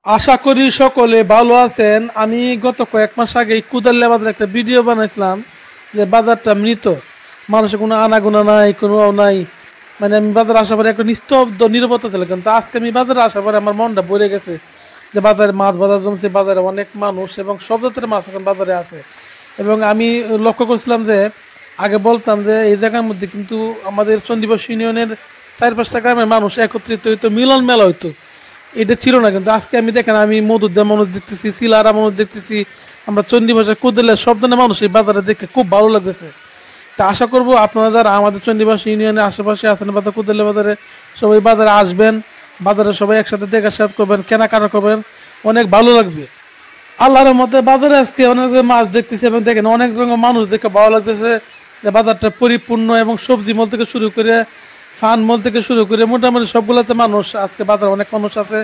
আশা করি সকলে ভালো আছেন। আমি গত কয়েক মাস আগে কুদাল্লা বাজারে একটা ভিডিও বানাইছিলাম যে বাজারটা মৃত, মানুষের কোনো আনাগোনা নাই, কোনো নাই। মানে আমি বাজারে আসার পরে একটা নিস্তব্ধ নীরবতা ছিল, কিন্তু আজকে আমি বাজারে আসার পরে আমার মনটা ভরে গেছে যে বাজারে মাছ বাজার জমছে, বাজারে অনেক মানুষ এবং সব জাতের মাছ এখন বাজারে আছে। এবং আমি লক্ষ্য করছিলাম যে আগে বলতাম যে এই জায়গার মধ্যে কিন্তু আমাদের চণ্ডীবাস ইউনিয়নের 4-5টা গ্রামের মানুষ একত্রিত হইতো, মিলন মেলা হইতো, এটা ছিল না। কিন্তু আজকে আমি দেখেন, আমি মধুদ্দা মানুষ দেখতেছি, শিলারা মানুষ দেখতেছি, আমরা চণ্ডী ভাষা কুদলে সব ধরনের মানুষ এই বাজারে দেখে খুব ভালো লাগতেছে। তা আশা করব আপনারা যারা আমাদের চণ্ডীবাস ইউনিয়নের আশেপাশে আছেন, বাজার কুদলে বাজারে সবাই বাজারে আসবেন, বাজারে সবাই একসাথে দেখা সাথে করবেন, কেনাকাটা করবেন, অনেক ভালো লাগবে। আল্লাহর মতে বাজারে আজকে অনেক মাছ দেখতেছি এবং দেখেন অনেক রকম মানুষ দেখে ভালো লাগতেছে যে বাজারটা পরিপূর্ণ, এবং সবজি মল থেকে শুরু করে ফান মল থেকে শুরু করে মোটামুটি সবগুলোতে মানুষ, আজকে বাজারে অনেক মানুষ আছে,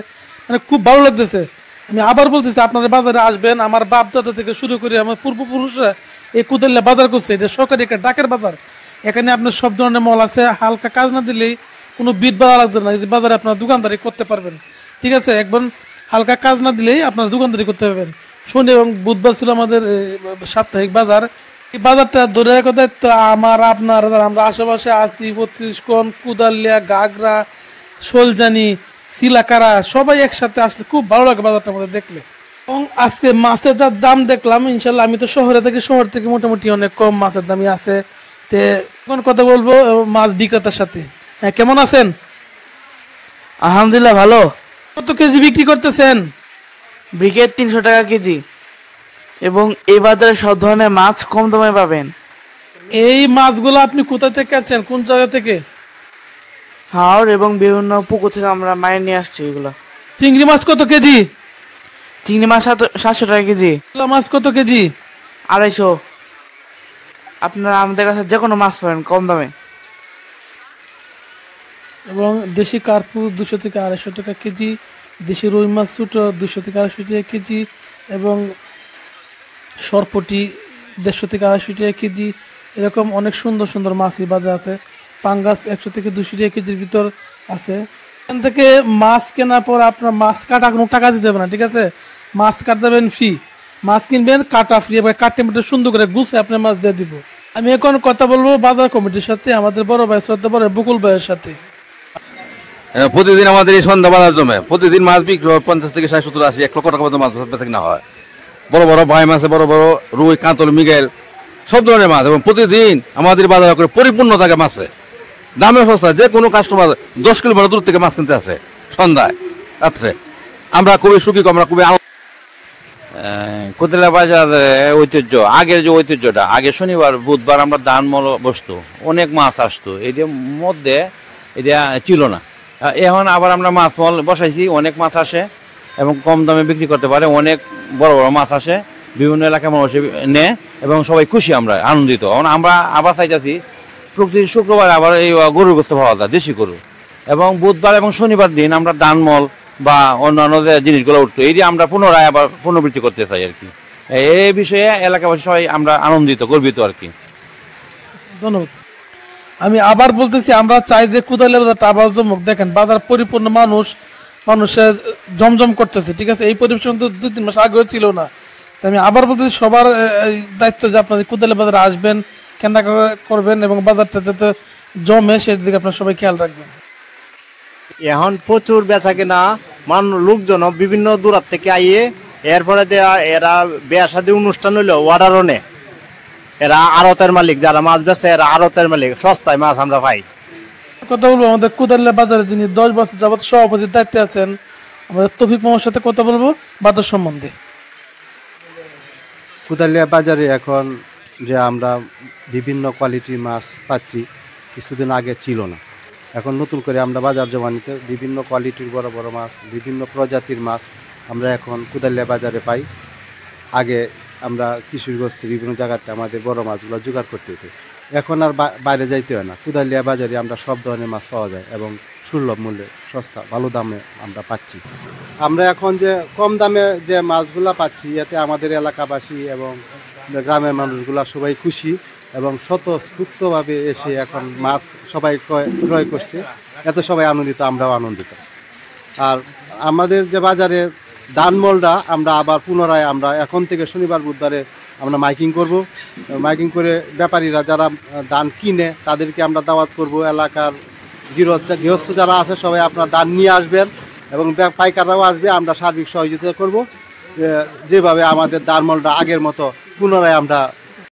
মানে খুব ভালো লাগতেছে। আমি আবার বলতেছি আপনারা বাজারে আসবেন। আমার বাপ দাদা থেকে শুরু করে আমার পূর্বপুরুষরা এই কুদাল্লা বাজার করছে, এটা সরকারি একটা ডাকের বাজার। এখানে আপনার সব ধরনের মল আছে, হালকা কাজ না দিলেই কোনো বিট বাড়া লাগবে না, এই যে বাজারে আপনার দোকানদারি করতে পারবেন। ঠিক আছে, একবার হালকা কাজ না দিলেই আপনার দোকানদারি করতে পারবেন। শনি এবং বুধবার ছিল আমাদের সাপ্তাহিক বাজার। এই বাজারটা ধরে রাখার দায়িত্ব আমার, আপনার, আমরা আশেপাশে আছি 35 কোণ, কুদালিয়া, গাগরা, শোলজানি, সিলাকারা, সবাই একসাথে আসলে খুব ভালো লাগে বাজারটার মধ্যে দেখলে। এবং আজকে মাছের যা দাম দেখলাম, ইনশাল্লাহ আমি তো শহরে থাকি, শহর থেকে মোটামুটি অনেক কম মাছের দামই আছে। তে এখন কথা বলবো মাছ বিক্রেতার সাথে। হ্যাঁ, কেমন আছেন? আলহামদুলিল্লাহ ভালো। কত কেজি বিক্রি করতেছেন? ব্রিকেট 300 টাকা কেজি, এবং এই বাজারে সব ধরনের মাছ কম দামে পাবেন। এই মাছগুলো আপনি কোথা থেকে আনছেন, কোন জায়গা থেকে? হাওড় এবং বিভিন্ন পুকুর থেকে আমরা মায়ের নিয়ে আসছি এগুলো। চিংড়ি মাছ কত কেজি? চিংড়ি মাছ 700 টাকা কেজি। মাছ কত কেজি? 250। আপনারা আমাদের কাছে যে কোনো মাছ পাবেন কম দামে। এবং দেশি কার্পু 200 থেকে 250 টাকা কেজি, দেশি রুই মাছ ছোটো 200 থেকে 250 টাকা কেজি, এবং সরপটি 150 থেকে 250 টাকা কেজি। এরকম অনেক সুন্দর সুন্দর মাছই বাজার আছে। পাঙ্গাস 100 থেকে 200 টাকা কেজির ভিতর আছে। এখান থেকে মাছ কেনার পর আপনার মাছ কাটা কোনো টাকা দিতে হবে না, ঠিক আছে? মাছ কাটতে দেবেন ফ্রি, মাছ কিনবেন কাটা ফ্রি, এবার কাটতে মেটে সুন্দর করে গুছে আপনার মাছ দিয়ে দিব। আমি এখন কথা বলবো বাজার কমিটির সাথে, আমাদের বড় ভাই শ্রদ্ধা বড় বকুল ভাইয়ের সাথে। প্রতিদিন আমাদের এই সন্ধ্যা বাজার জমে, প্রতিদিন মাছ বিক্রি হয় 50 থেকে 60, 70, 80, 1 লক্ষ টাকা মতো মাছ বেচা কিনা হয়। বড় বড় ভাই মাছ, বড় বড় রুই, কাতল, মৃগেল, সব ধরনের মাছ। এবং প্রতিদিন আমাদের বাজার করে পরিপূর্ণ থাকে মাছে, দামে সস্তা। যে কোনো কাস্টমার 10 কিলোমিটার দূর থেকে মাছ কিনতে আসে সন্ধ্যায় রাত্রে। আমরা খুবই সুখী, আমরা খুবই কুদলা বাজার ঐতিহ্য, আগের যে ঐতিহ্যটা, আগে শনিবার বুধবার আমরা দান মল বসতো, অনেক মাছ আসতো, এদের মধ্যে এটা ছিল না। এখন আবার আমরা মাছ মল বসাইছি, অনেক মাছ আসে এবং কম দামে বিক্রি করতে পারে, অনেক বড় বড় মাছ আসে, বিভিন্ন এলাকার মানুষ নেয় এবং সবাই খুশি, আমরা আনন্দিত। আমরা আবার চাইতেছি প্রতি শুক্রবার আবার এই গরুর গোস্ত পাওয়া যায়, দেশি গরু। এবং বুধবার এবং শনিবার দিন আমরা দানমল বা অন্যান্য যে জিনিসগুলো উঠতো, এই যে আমরা পুনরায় আবার পুনরাবৃত্তি করতে চাই আর কি। এই বিষয়ে এলাকাবাসী সবাই আমরা আনন্দিত, গর্বিত আর কি। ধন্যবাদ। আমি আবার বলতেছি, আমরা চাই যে কুদালে বাজারটা আবার জমুক। দেখেন বাজার পরিপূর্ণ, মানুষের জমজম করতেছে, ঠিক আছে? এই পরিবেশ কিন্তু 2-3 মাস আগেও ছিল না। তাই আমি আবার বলতেছি সবার দায়িত্ব যে আপনার কুদালে বাজারে আসবেন, কেনাকাটা করবেন এবং বাজারটা যাতে জমে সেদিকে আপনার সবাই খেয়াল রাখবেন। এখন প্রচুর বেচা কেনা, লোকজন বিভিন্ন দূরাত থেকে আইয়ে, এরপরে এরা বিয়া শাদী অনুষ্ঠান হইলো অর্ডারও নেয়। এরা আড়তের মালিক, যারা মাছ বেচে এরা আড়তের মালিক, সস্তায় মাছ আমরা পাই। কথা বলবো আমাদের কুদাল্লা বাজারে যিনি 10 বছর যাবত সভাপতির দায়িত্বে আছেন, আমাদের তৌফিক মামার সাথে কথা বলবো বাজার সম্বন্ধে। কুদালিয়া বাজারে এখন যে আমরা বিভিন্ন কোয়ালিটির মাছ পাচ্ছি, কিছুদিন আগে ছিল না। এখন নতুন করে আমরা বাজার জমানিতে বিভিন্ন কোয়ালিটির বড় বড় মাছ, বিভিন্ন প্রজাতির মাছ আমরা এখন কুদালিয়া বাজারে পাই। আগে আমরা কিশোরগঞ্জ বিভিন্ন জায়গাতে আমাদের বড় মাছগুলো জোগাড় করতে হতো, এখন আর বাইরে যাইতে হয় না। কুদালিয়া বাজারে আমরা সব ধরনের মাছ পাওয়া যায় এবং সুলভ মূল্যে, সস্তা, ভালো দামে আমরা পাচ্ছি। আমরা এখন যে কম দামে যে মাছগুলো পাচ্ছি, এতে আমাদের এলাকাবাসী এবং গ্রামের মানুষগুলা সবাই খুশি এবং স্বতঃস্ফূর্তভাবে এসে এখন মাছ সবাই ক্রয় করছে, এতে সবাই আনন্দিত, আমরাও আনন্দিত। আর আমাদের যে বাজারে ধানমলটা আমরা আবার পুনরায় আমরা এখন থেকে শনিবার বুধবারে আমরা মাইকিং করব। মাইকিং করে ব্যাপারীরা যারা ধান কিনে তাদেরকে আমরা দাওয়াত করব। এলাকার গৃহস্থ যারা আছে সবাই আপনারা ধান নিয়ে আসবেন এবং পাইকাররাও আসবে। আমরা সার্বিক সহযোগিতা করব যেভাবে আমাদের ধানমলটা আগের মতো পুনরায় আমরা